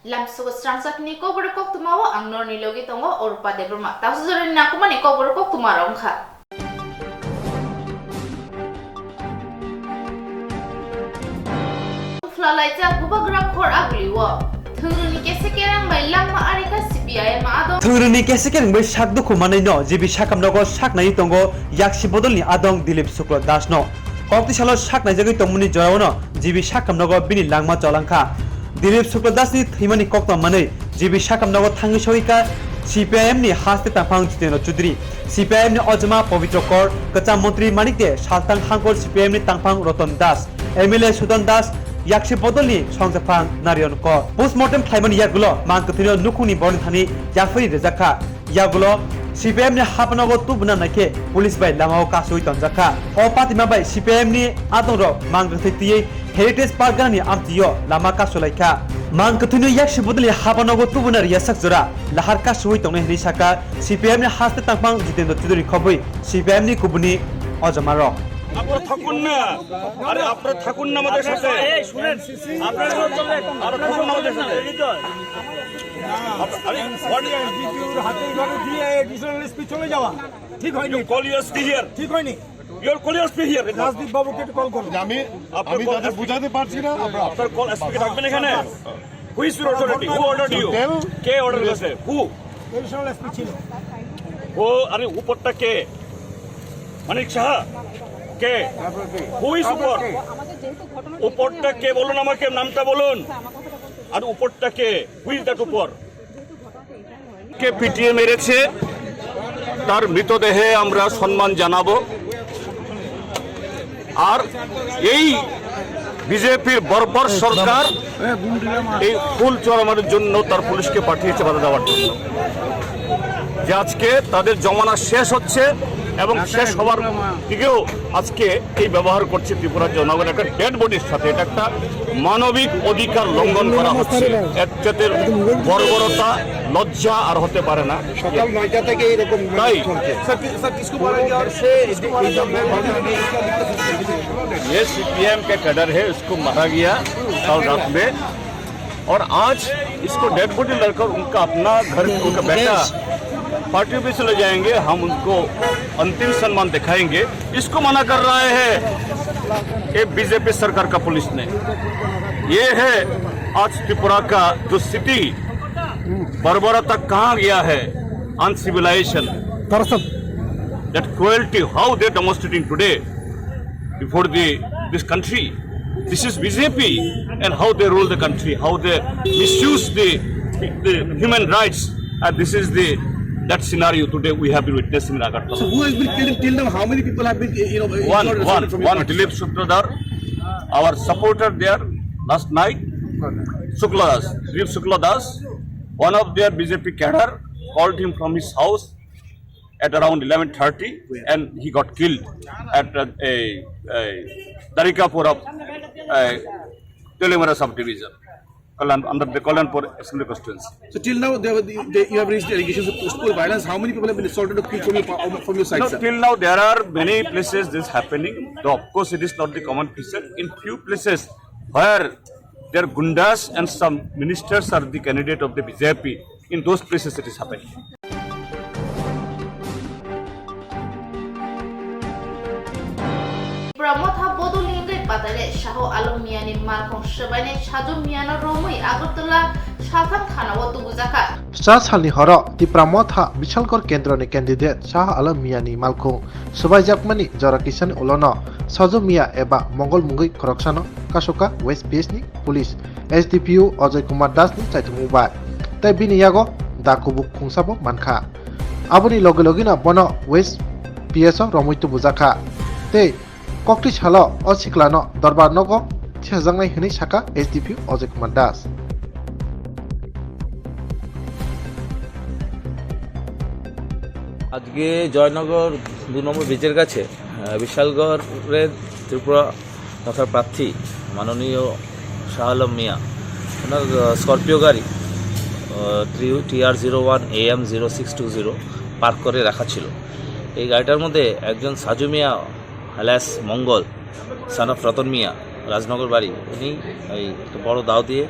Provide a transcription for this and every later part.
Swrangchati Kokborok Koktwma ang norni logi tongo orpa debroma. Tapos zorin na kumani Kokborok Koktwma rongkha. Flalaita bubagrab khor agliwo. Thungruni kesekerang bai langma arika CPI ma adong. Thungruni kesekerang bai sakdo kumanai no jibi sakam nogo saknai tongo yaksi bodolni adong Dilip Shukla Das no. Kokti salo saknai jagi tongmuni jorawono jibi sakam nogo bini langma cholangkha. Dilip Shukla Das ni thimani Koktwma manai jibi sakam nogo thangi soika CPIM ni haste tangphang jiteno chudri CPIM ni ojma Pavitra Kor kacha mantri manikte saltang hangkor CPIM ni tangphang Roton Das MLA Sudan Das yakse bodolni songjafang narion ko postmortem thaimani yagulo mangkuthino nukuni borni thani yakfari rejakha yagulo CPIM ni hapnogo tubna naike police bai lamao kasui tonjakha o patima bai CPIM ni adoro mangkuthiti heritage park gani amtiyo lama kasulaikha mangkuthino yakse bodoli hapnogo tubna riyasak jora lahar kasui tongne hni saka CPIM ni haste tangpang jitendo chuduri khobui CPIM ni kubuni ojamaro আপনারা থাকুন না আরে আপনারা থাকুন না আমাদের সাথে এই শুনেন আপনারা থাকুন না আমাদের সাথে আরে ডিপির হাতে ধরে দিয়ে এডিশনাল এসপি চলে যাওয়া ঠিক হয়নি কল ইউ এসপি হিয়ার ঠিক হয়নি your call you SP here Rajdeep বাবুকে কল করুন আমি তাদের বুঝাতে পারছি না আপনার কল এসপি কে রাখবেন এখানে who is your authority who ordered you কে অর্ডার করেছে হু এডিশনাল এসপি ছিল ও আরে উপরটা কে মানিক সাহা কে হুইস উপর উপরটা কে বলুন আমাকে নামটা বলুন আর উপরটা কে হুইস দ্যাট উপর কে পিটিয়ে মেরেছে তার মৃতদেহে আমরা সম্মান জানাবো আর এই বিজেপির বর্বর সরকার এই ফুল চড়ানোর জন্য তার পুলিশকে পাঠিয়েছে বাধা দেওয়ার জন্য যে আজকে তাদের জমানা শেষ হচ্ছে এবং শেষ হওয়ার দিকেও আজকে এই ব্যবহার করছে ত্রিপুরার জনগণ একটা ডেড বডির সাথে এটা একটা মানবিক অধিকার লঙ্ঘন করা হচ্ছে এর জাতের বর্বরতা লজ্জা আর হতে পারে না সকাল 9টা থেকে এরকম তাই ये सीपीएम के कैडर है उसको मारा गया कल रात में और आज इसको डेड बॉडी लड़कर उनका अपना घर उनका बेटा पार्टी पे चले जाएंगे हम उनको अंतिम सम्मान दिखाएंगे इसको मना कर रहा है ये बीजेपी सरकार का पुलिस ने ये है आज त्रिपुरा का जो सिटी बर्बरता कहाँ गया है अनसिविलाइजेशन that cruelty how they are demonstrating today before this country this is BJP and how they rule the country how they misuse the human rights and this is that scenario today we have been witnessing in Agartala. So who has been killed till now? How many people have been, one Dilip Shukladar, our supporter there last night, Dilip Shukladas, one of their BJP cadre called him from his house at around 11:30 and he got killed at a Darikapur of Telemara subdivision. Under the Kalanpur Assembly constituency. So till now, you have raised allegations of post-poll violence. How many people have been assaulted or killed from your side, no, sir? Till now, there are many places this happening. Though of course, it is not the common feature. In few places where there are gundas and some ministers are the candidate of the BJP, in those places it is happening. Pramotha bodoli ngai patare shaho alom miani markhong shabaine sajum miano romui agartala সাধারণ খানাও তুবুজাকা সালনি হর Tipra Motha বিশালকর কেন্দ্রনি candidate Shah Alam মিয়ানি মালখুং সুবাইজাকমানি জরা কিষান woollen সজু মিয়া এবা মঙ্গল মুঙ্গই খরকসানো কাসুকা West পিএসনি police এসডিপিইউ Ajay Kumar দাসনি চাইথুমুবাই তাই বিনিয়াগো দাকুবুক খুংসাবো মানখা আবনি লগে লগিনা বন West PS রমুই তুবুজাকা তে ককটি ছাল অসিকলানো দরবার নগ ছেজাংনাই হনি সাকা এসডিপিইউ অজয় কুমার দাস আজকে জয়নগর 2 নম্বর ব্রিজের কাছে বিশালগড়ের ত্রিপুরা তথা প্রার্থী মাননীয় শাহ আলম মিয়া ওনার স্করপিও গাড়ি TR01 AM 0620 পার্ক করে রাখা ছিল। এই গাড়িটার মধ্যে একজন Saju Miah alias Mangal son of Ratan Miah Rajnagar বাড়ি উনি এই একটা বড় দাও দিয়ে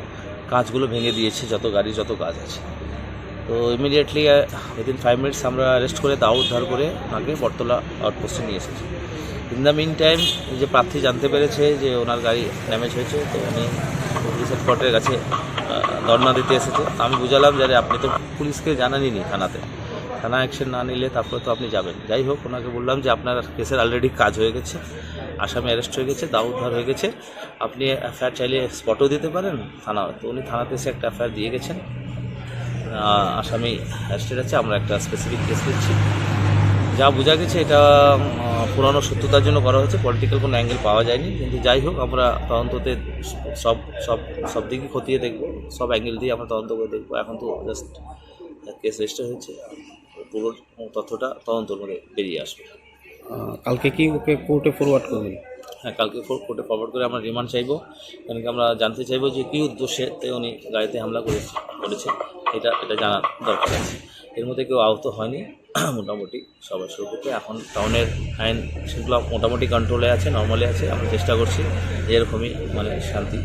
কাঁচগুলো ভেঙে দিয়েছে, যত গাড়ি যত কাজ আছে। তো ইমিডিয়েটলি উইদিন 5 মিনিটস আমরা অ্যারেস্ট করে দাও উদ্ধার করে ওনাকে বটতলা আউটপোস্টে নিয়ে এসেছি। ইন দ্য মিন টাইম যে প্রার্থী জানতে পেরেছে যে ওনার গাড়ি ড্যামেজ হয়েছে, তো উনি পুলিশ হেডকোয়ার্টারের কাছে ধর্ণা দিতে এসেছে। আমি বুঝালাম যে আপনি তো পুলিশকে জানাননি, থানা অ্যাকশন না নিলে তারপরে তো আপনি যাবেন। যাই হোক, ওনাকে বললাম যে আপনার কেসের অলরেডি কাজ হয়ে গেছে, আসামি অ্যারেস্ট হয়ে গেছে, দাও উদ্ধার হয়ে গেছে, আপনি এফআইআর চাইলে স্পটও দিতে পারেন থানা। তো উনি থানাতে এসে একটা এফআইআর দিয়ে গেছেন, আসামি অ্যারেস্টেড আছে, আমরা একটা স্পেসিফিক কেস দিচ্ছি। যা বোঝা গেছে এটা পুরানো সত্যতার জন্য করা হয়েছে, পলিটিক্যাল কোনো অ্যাঙ্গেল পাওয়া যায়নি। কিন্তু যাই হোক, আমরা তদন্ততে সব সব সব দিকই খতিয়ে দেখব, সব অ্যাঙ্গেল দিয়ে আমরা তদন্ত করে দেখব। এখন তো জাস্ট কেস রেজিস্টার হয়েছে, পুরো তথ্যটা তদন্তের মধ্যে বেরিয়ে আসবে। কালকে কি ওকে কোর্টে ফরওয়ার্ড করবেন? হ্যাঁ, কালকে কোর্টে ফরওয়ার্ড করে আমরা রিমান্ড চাইবো, কারণ কি আমরা জানতে চাইবো যে কী উদ্দেশ্যে উনি গাড়িতে হামলা করেছে, এটা জানার দরকার আছে। এর মধ্যে কেউ আহত হয়নি, মোটামুটি সবার সুরক্ষিত। এখন টাউনের আইন শৃঙ্খলা মোটামুটি কন্ট্রোলে আছে, নর্মালি আছে। আমরা চেষ্টা করছি এরকমই শান্তি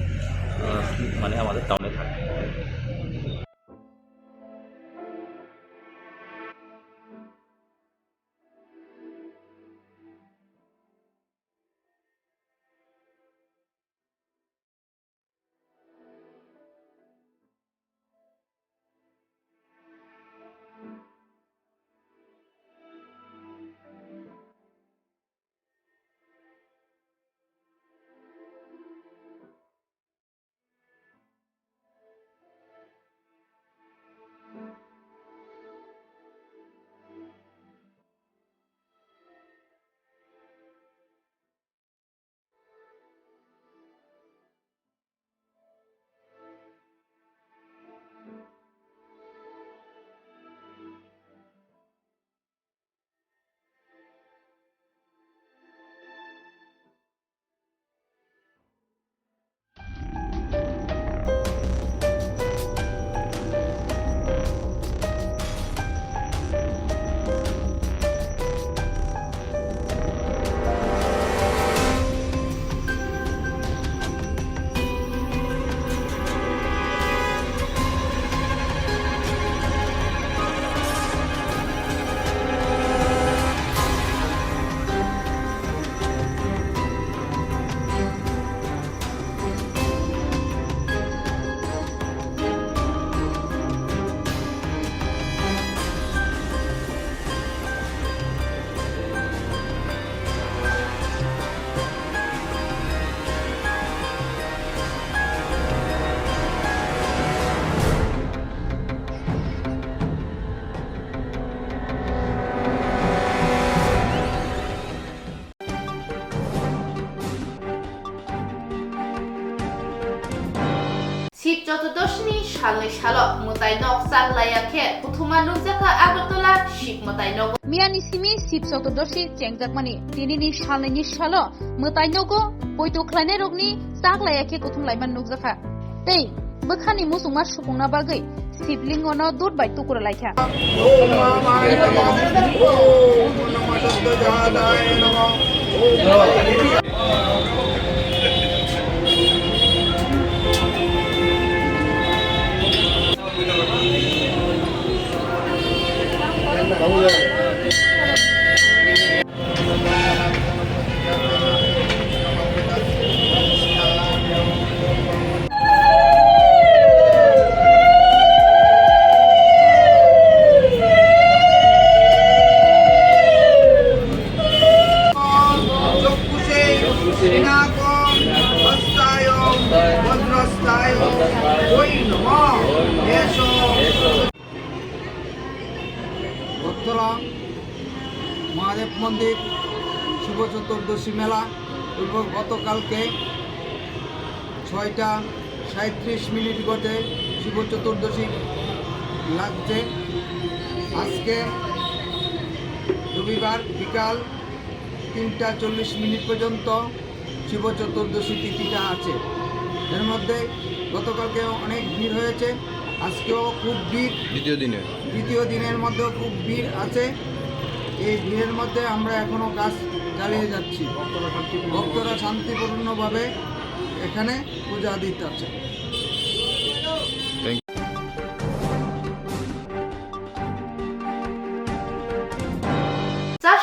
আমাদের টাউনে থাকে। শিব চতুর্দশী সালনি সালক মোতাইনক চাগলায়াখে Koktwma নুকজাখা আগরতলা শিব মোতাইনক মিয়ানি সিমি শিব চতুর্দশী চেংজাকমানি তিনিনি সালনি সাল মোতাইনগো পয়তো খ্লাইনাय রগনি চাগलायाखে Koktwma নুকজাখা tei bokhani musungma supungna bagui শিবলিঙ্গনো দুধ বাই টুকুরা লাইখা কোক্তরা মহাদেব মন্দির শিব চতুর্দশী মেলা গতকালকে 6:37 গতে শিব চতুর্দশী লাগছে। আজকে রবিবার বিকাল 3:40 পর্যন্ত শিব চতুর্দশী তিথিটা আছে। এর মধ্যে গতকালকে অনেক ভিড় হয়েছে, আজকেও খুব ভিড়, দ্বিতীয় দিনের মধ্যেও খুব ভিড় আছে। এই ভিড়ের মধ্যে আমরা এখনও কাজ চালিয়ে যাচ্ছি। ভক্তরা শান্তিপূর্ণভাবে এখানে পূজা দিতে আছে।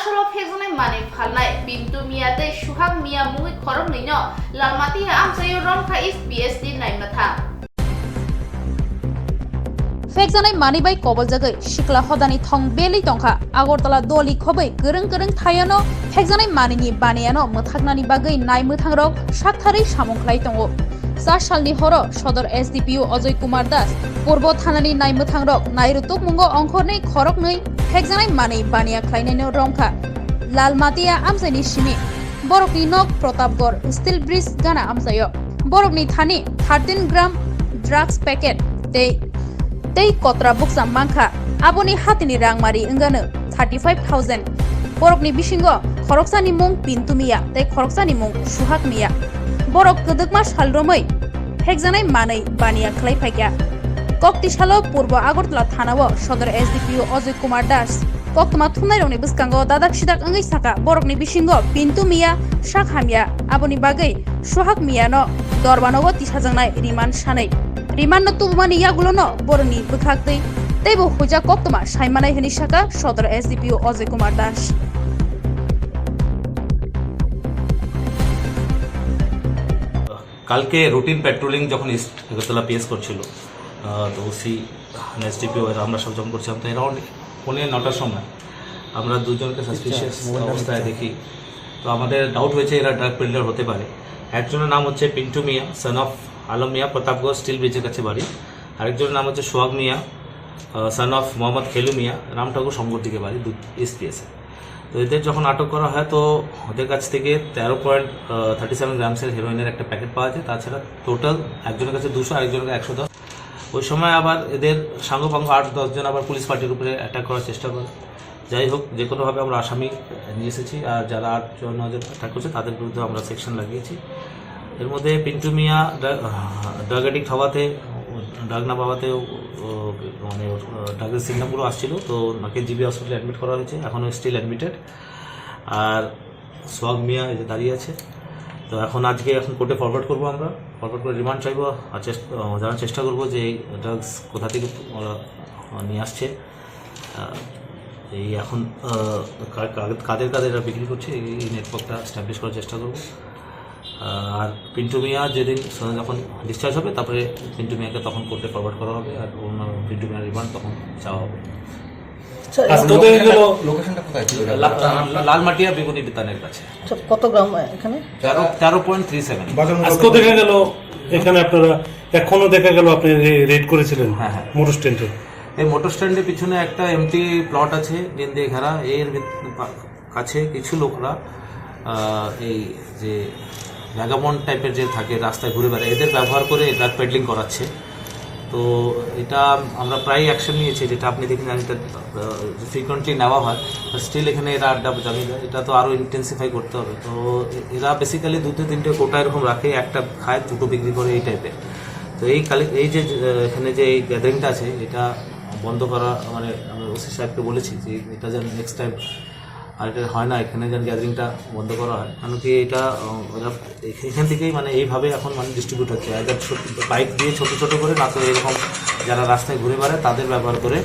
solo phegzanai mani phalnai Pintu Mia tei Suhag Mia mui khorok nino lalmati amsayo romkha SBS din nai matha फेकजानाय मानिबाय कबल जागै सिक्ला हदानि थं बेलि तंखा आगरतला दलि खबै गोरों गोरों थायानो फेकजानाय मानिनि बानायानो मोथागनानि बागै नाय मोथांरक साकथारै सामंख्लाय दंगो 4 सालनि हर सदर एसडिपिओ अजय कुमार दास पूर्व थानानि नाय मोथांरक नायरुतुक मुंगो अंखरनै खरक नै फेकजानाय मानि बानिया ख्लायनायनो रंखा लालमाटिया आमसायनि सिनि बरकनि नक प्रतापगढ़ स्टील ब्रिज गाना आमसायो बरकनि थानि 13 gram drugs packet tei kotra buksa mangkha aboni hatini rangmari engano 35,000 borokni bisingo khoroksani mung pintumiya tei khoroksani mung suhakmiya borok kedekma salromoi phekjanai manai baniya khlai phaikya koktisalo purbo agartala thanao sodor SDPO Ajay Kumar Das Koktwma thumnai rokni bwskango dadak sidak ongai saka borokni bisingo pintumiya shakhamiya aboni bagai suhakmiya no dorbanogo tisajangnai riman sanai remand तुबमानि यागुलोनो बरनि बखाक्तै तैबो हुजा कोक्तमा साइमानाय हनि शाखा सदर SDPO Ajay Kumar Das কালকে routine patrolling যখন east Agartala PS করছিল তো ওসি এসডিপিও আমরা সব যখন করছিলাম তো অ্যারাউন্ড 9:30টার সময় আমরা দুজনকে সাসপিশিয়াস অবস্থায় দেখি তো আমাদের ডাউট হয়েছে এরা ড্রাগ পেডলার হতে পারে একজনের নাম হচ্ছে Pintu Miah son of Alam Miah Pratapgarh steel ব্রিজের কাছে বাড়ি আরেকজনের নাম হচ্ছে সোহাগ মিয়া সন অফ মোহাম্মদ খেলু মিয়া রামঠাকুর সংগর দিকে বাড়ি এসপিএসে তো এদের যখন আটক করা হয় তো ওদের কাছ থেকে 13.37 গ্রামসের হেরোইনের একটা প্যাকেট পাওয়া যায় তাছাড়া টোটাল একজনের কাছে 200 আরেকজনের কাছে 110 ওই সময় আবার এদের সাঙ্গপাঙ্গ 8-10 জন আবার পুলিশ পার্টির উপরে অ্যাটাক করার চেষ্টা করে যাই হোক যে কোনোভাবে আমরা আসামি নিয়ে এসেছি আর যারা 8 জন অ্যাটাক করছে তাদের বিরুদ্ধে আমরা সেকশন লাগিয়েছি এর মধ্যে পিন্টু মিয়া ড্রাগ অ্যাডিক্ট হওয়াতে ড্রাগ না পাওয়াতে মানে ড্রাগের সিগনালগুলো আসছিল তো ওনাকে জিবি হসপিটালে অ্যাডমিট করা হয়েছে এখনও স্টিল অ্যাডমিটেড আর সোহাগ মিয়া এই যে দাঁড়িয়ে আছে তো এখন কোর্টে ফরওয়ার্ড করবো আমরা ফরওয়ার্ড করে রিমান্ড চাইবো আর জানার চেষ্টা করবো যে এই ড্রাগস কোথা থেকে নিয়ে আসছে এই এখন কাদের এরা বিক্রি করছে এই নেটওয়ার্কটা এস্টাবলিশ করার চেষ্টা করবো আর পিন্টু মিয়া যেদিন যখন ডিসচার্জ হবে তারপরে পিন্টু মিয়াকে তখন কোর্টে ফরওয়ার্ড করা হবে আর পিন্টু মিয়ার রিমান্ড তখন চাওয়া হবে লালমাটিয়া বেগুনি বিতানের কাছে কত গ্রাম এখানে 13.37 আজকে দেখা গেল এখানে আপনারা এখনো দেখা গেল আপনি রেড করেছিলেন মোটর স্ট্যান্ডে এই মোটর স্ট্যান্ডের পিছনে একটা এমটি প্লট আছে দিন দিয়ে ঘেরা এর কাছে কিছু লোকরা এই যে ভ্যাগাবন্ড টাইপের যে থাকে রাস্তায় ঘুরে বেড়ায় এদের ব্যবহার করে ড্রাগ পেডলিং করাচ্ছে তো এটা আমরা প্রায় অ্যাকশন নিয়েছি যেটা আপনি দেখেন এটা ফ্রিকোয়েন্টলি নেওয়া হয় স্টিল এখানে এরা আড্ডা জমি দেয় এটা তো আরও ইন্টেন্সিফাই করতে হবে তো এরা বেসিক্যালি 2-3টে কোটা এরকম রাখে একটা খায় দুটো বিক্রি করে এই টাইপের তো এই যে এখানে যে এই গ্যাদারিংটা আছে এটা বন্ধ করা মানে আমি ওসি সাহেবকে বলেছি যে এটা যেন নেক্সট টাইম আর এটা হয় না এখানে যেন গ্যাদারিংটা বন্ধ করা হয় কারণ কি এটা এখান থেকেই মানে এইভাবে এখন মানে ডিস্ট্রিবিউট হচ্ছে এদের বাইক দিয়ে ছোটো করে না তো এরকম যারা রাস্তায় ঘুরে বেড়ায় তাদের ব্যবহার করে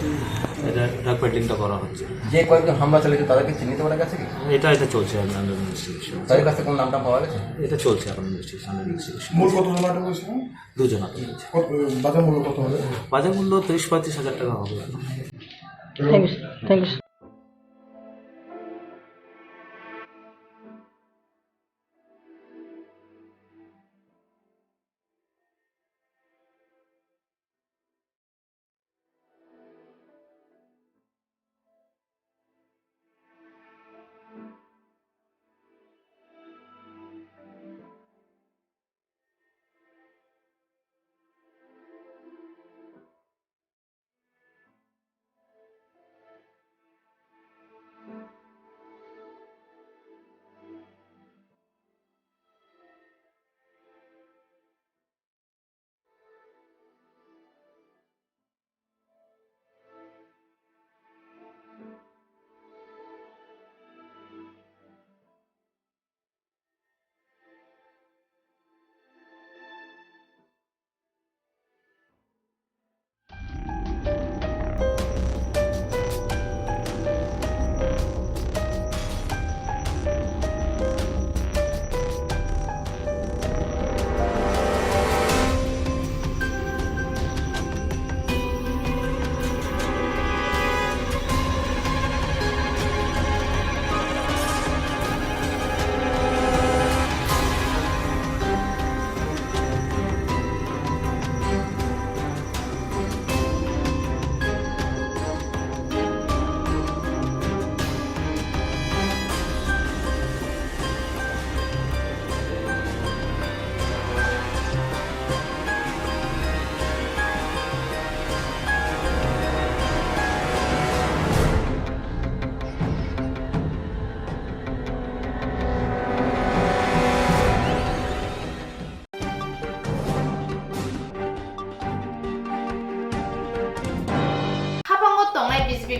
এটা ড্রাগ পেডলিংটা করা হচ্ছে যে কয়েকজন হামলা চালিয়েছে তাদেরকে চিহ্নিত করা গেছে কি এটা চলছে আন্ডার ইনভেস্টিগেশন তাদের কাছে কোন নামটা পাওয়া গেছে এটা চলছে এখন ইনভেস্টিগেশন মূল কত জন আটক হয়েছিল 2 জন আটক হয়েছে বাজার মূল্য কত হবে বাজার মূল্য 30-35 হাজার টাকা হবে থ্যাংক ইউ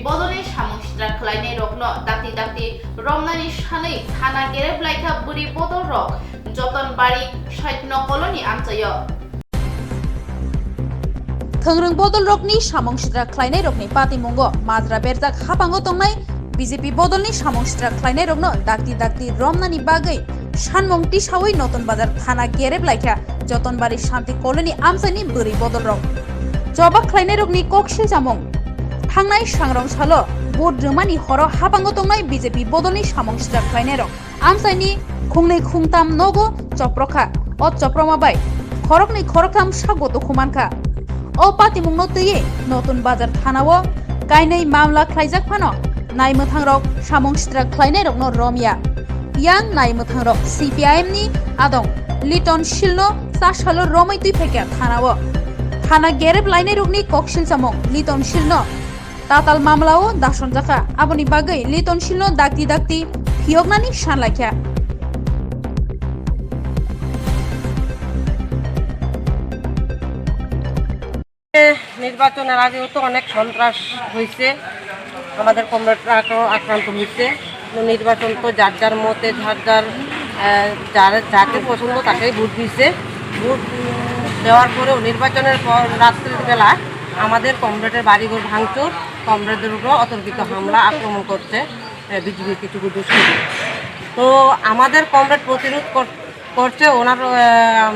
बदलनि सामं सिद्रा खलायनाय रकनो दाक्ति दाक्ति रमनानि सानै थाना गेरेबलायखा बुरि बदल रक जतनबारि सैत्य कलनि आमचायो थोंरों बदल रकनि सामं सिद्रा खलायनाय रकनि पातिमुंगो माद्रा बेरजाक हापांगो तंनाय बीजेपी बदलनि सामं सिद्रा खलायनाय रकनो दाक्ति दाक्ति रमनानि बागै सानमं तिसावै नतन बाजार थाना गेरेबलायखा जतनबारि शान्ति कलनि आमचायनि बुरि बदल रक जबा खलायनाय रकनि ककसिल जामं थांनाय सांग्रां सालो भोट रोमानि हर हापांगो तंनाय बीजेपी बदलनि सामं सिद्रा खलायनाय रक आमचायनि खुंनै खुंथाम नगो चप्रखा अ चप्रमाबाय खरकनै खरकथाम सागो दखुमानखा अ पातिमुंनो तैये नतन बाजार थानाव गायनै मामला खलायजाक फानो नायमोथां रक सामं सिद्रा खलायनाय रकनो रमिया yang नायमोथां रक CPIM नि आदं लिटन शिलनो सासालो रमै तुइ फेक्या थानाव थाना गेरेब लायनाय रकनि ककसिल जामं लिटन शिलनो ताताल मामलाओ दासन जाखा आबनि बागै लिटन शिलनो दाक्ति दाक्ति फियगनानि सानलाख्या নির্বাচনের আগেও তো অনেক সন্ত্রাস হয়েছে আমাদের কমরেডরা আক্রান্ত হয়েছে নির্বাচন তো যার যার মতে যার যাকে পছন্দ তাকেই ভোট দিয়েছে ভোট দেওয়ার পরেও নির্বাচনের পর রাত্রের বেলা আমাদের কমরেডের বাড়িঘর ভাঙচুর কমরেডদের উপর অতর্কিত হামলা আক্রমণ করছে বিজেপির কিছু দুষ্কৃতী তো আমাদের কমরেড প্রতিরোধ করছে ওনার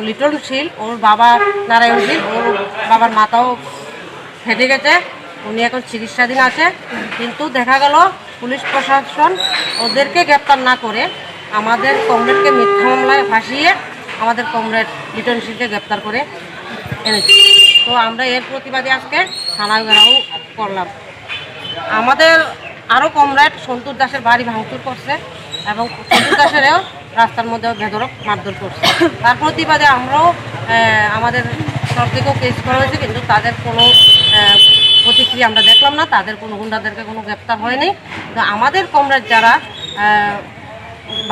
লিটন শীল ওর বাবা নারায়ণ শীল ওর বাবার মাথাও ফেটে গেছে উনি এখন চিকিৎসাধীন আছে কিন্তু দেখা গেল পুলিশ প্রশাসন ওদেরকে গ্রেপ্তার না করে আমাদের কমরেডকে মিথ্যা মামলায় ফাঁসিয়ে আমাদের কমরেড লিটন শীলকে গ্রেপ্তার করে এনেছে তো আমরা এর প্রতিবাদে আজকে থানায় ঘেরাও করলাম আমাদের আরও কমরেড সন্তোষ দাসের বাড়ি ভাঙচুর করছে এবং সন্তোষ দাসেরও রাস্তার মধ্যে বেধড়ক মারধর করছে তার প্রতিবাদে আমরাও আমাদের সব থেকেও কেস করা হয়েছে কিন্তু তাদের কোনো প্রতিক্রিয়া আমরা দেখলাম না তাদের কোনো গুন্ডাদেরকে কোনো গ্রেপ্তার হয়নি তো আমাদের কমরেড যারা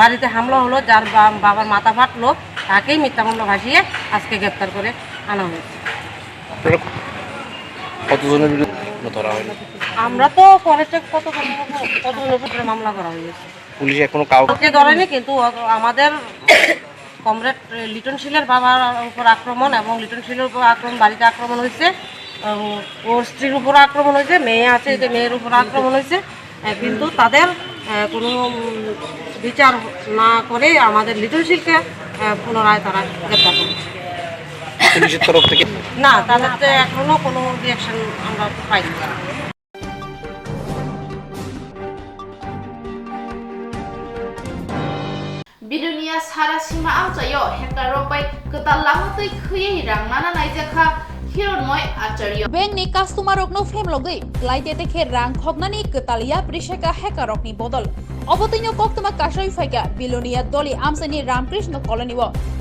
বাড়িতে হামলা হলো যার বাবার মাথা ফাটলো তাকেই মিথ্যা মামলা ভাসিয়ে আজকে গ্রেপ্তার করে আনা হয়েছে কতজনের বিরুদ্ধে ধরা হয়নি আমরা তো ফরেস্টে কতজনের উপরে মামলা করা হয়েছে পুলিশ এখনো কাউকে ধরেনি কিন্তু আমাদের কমরেড লিটন শীলের বাবার উপর আক্রমণ এবং লিটন শীলের উপর আক্রমণ বাড়িতে আক্রমণ হয়েছে ওর স্ত্রীর উপর আক্রমণ হয়েছে মেয়ে আছে যে মেয়ের উপর আক্রমণ হয়েছে কিন্তু তাদের কোনো বিচার না করে আমাদের লিটন শীলকে পুনরায় তারা গ্রেপ্তার করেছে পুলিশের তরফ থেকে না তাদের তো এখনো কোনো রিয়াকশন আমরা পাইনি बिदुनिया सारा सीमा आमचायो हेक्टर रबाय गोदाल लामतै खैयै रांनाना नायजाखा हिरनमय आचार्य बैंक नि कास्टमार रकनो फेमलगै लाइते तेखे रां खगनानि गोतालिया प्रिसेका हेकार रकनि बदल अबतैनो कोक्तमा काशै फाइका बिलोनिया दलि आमसानि रामकृष्ण कॉलोनीव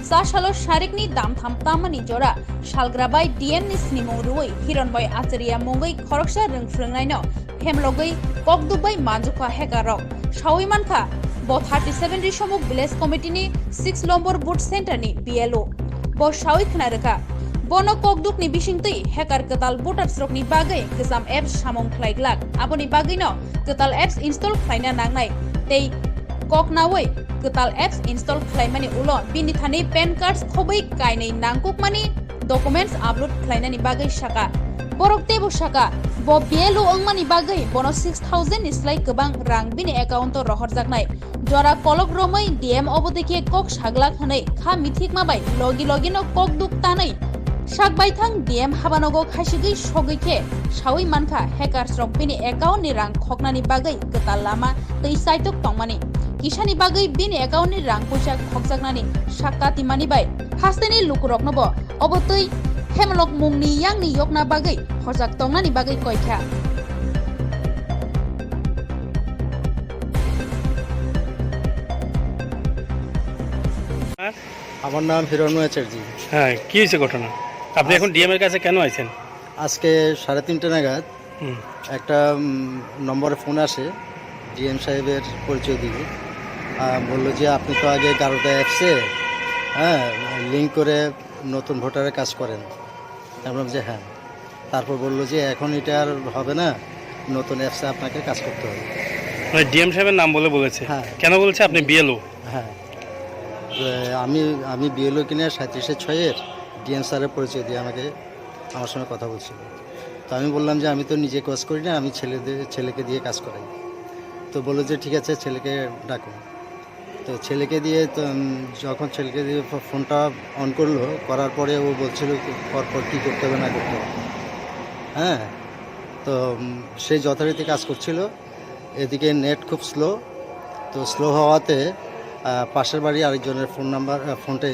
साशालो शारिकनि दामथाम तामानि जरा सालग्राबाय डीएम नि स्निमं रुयै हिरनमय आचार्य मंगै खरकसा रोंफ्रोंनायनो फेमलगै ककदुबाय मानजुखा हेकार रक सावैमानखा ब 37 रिसमुक विलेज कमिटिनि 6 नम्बर बुथ सेन्टारनि BLO ब सावै खोनारोखा बनो ककदुकनि बिसिंतै हेकार गोताल भोटार्स रकनि बागै गोजाम एप्स सामं खलायग्लाक आबनि बागैनो गोताल एप्स इनस्टल खलायना नांनाय तै ककनावै गोताल एप्स इनस्टल खलायमानि उलो बिनिथानि पेन कार्ड्स खबै गायनै नांकुकमानि डकुमेन्ट्स आपलोड खलायनानि बागै साका borok tebo saka bo BLO ongmani bagai bono 6000 islai kebang rang bini account rohorjaknai jora kolok romai DM obodeke kok saglak hanai kha mithik mabai logi no kok duk tanai sak baithang DM habanogo khaisigei sogike sawi mankha hackers rok bini account ni rang khoknani bagai gotal lama tei saitok tongmani kisani bagai bini account ni rang poisa khokjaknani sakka timani bai hasteni lukurok nobo obotoi Hemlok mungni yang ni yokna bagai hojak tongna ni bagai koikha আমার নাম হিরণময় চ্যাটার্জি। হ্যাঁ কি হয়েছে ঘটনা আপনি এখন DM এর কাছে কেন আইছেন আজকে 3:30 নাগাদ একটা নম্বরে ফোন আসে ডিএম সাহেবের পরিচয় দিয়ে বলল যে আপনি তো আগে 11টা অ্যাপসে লিঙ্ক করে নতুন ভোটারের কাজ করেন আমরা যে হ্যাঁ তারপর বললো যে এখন এটা আর হবে না নতুন অ্যাপসে আপনাকে কাজ করতে হবে। মানে ডিএম সাহেবের নাম বলে বলেছে? হ্যাঁ। কেন বলছে আপনি বিএলও? হ্যাঁ, আমি বিএলও কিনে 37/6 ডিএম স্যারের পরিচয় দিয়ে আমার সঙ্গে কথা বলছিল। তো আমি বললাম যে আমি তো নিজে কাজ করি না, আমি ছেলেকে দিয়ে কাজ করাই। তো বললো যে ঠিক আছে, ছেলেকে ডাকো। তো ছেলেকে দিয়ে তো যখন ছেলেকে দিয়ে ফোনটা অন করলো, করার পরে ও বলছিল পরপর কী করতে হবে না করতে হবে। হ্যাঁ, তো সে যথারীতি কাজ করছিল। এদিকে নেট খুব স্লো, তো স্লো হওয়াতে পাশের বাড়ি আরেকজনের ফোনটা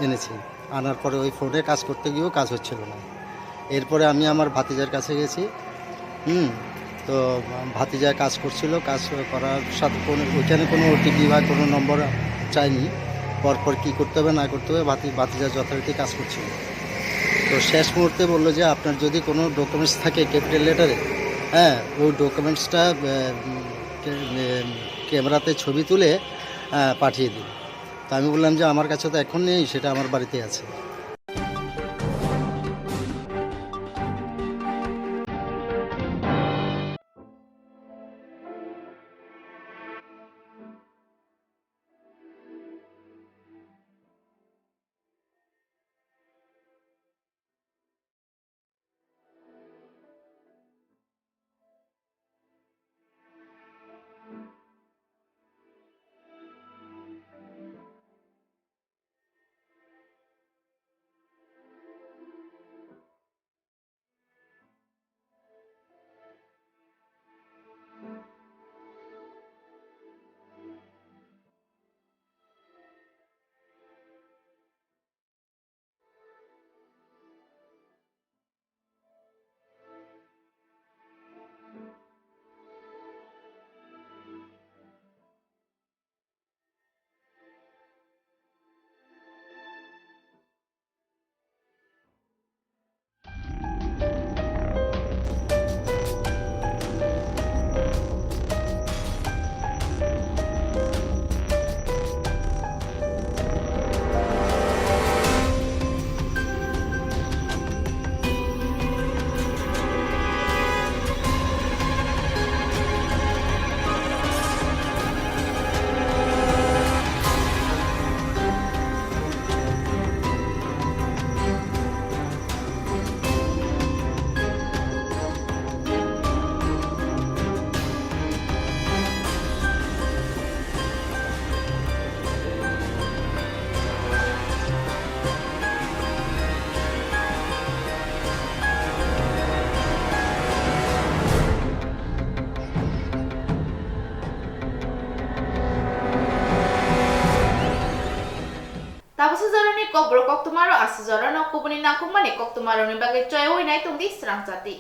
এনেছি। আনার পরে ওই ফোনে কাজ করতে গিয়েও কাজ হচ্ছিল না। এরপরে আমি আমার ভাতিজার কাছে গেছি। তো ভাতিজা কাজ করছিল, কাজ করার সাথে ওইখানে কোনো ওটিপি বা কোনো নম্বর চাইনি। পরপর কী করতে হবে না করতে হবে ভাতিজা যথারীতি কাজ করছিল। তো শেষ মুহূর্তে বললো যে আপনার যদি কোনো ডকুমেন্টস থাকে ক্যাপিটাল লেটারে, হ্যাঁ, ওই ডকুমেন্টসটা ক্যামেরাতে ছবি তুলে পাঠিয়ে দিন। তো আমি বললাম যে আমার কাছে তো এখন নেই, সেটা আমার বাড়িতে আছে। Tapos sa zaro ni Kokborok Koktwma ro as zaro no kubuni na kumani Koktwma ro ni bagay choy oy na itong di Swrangchati.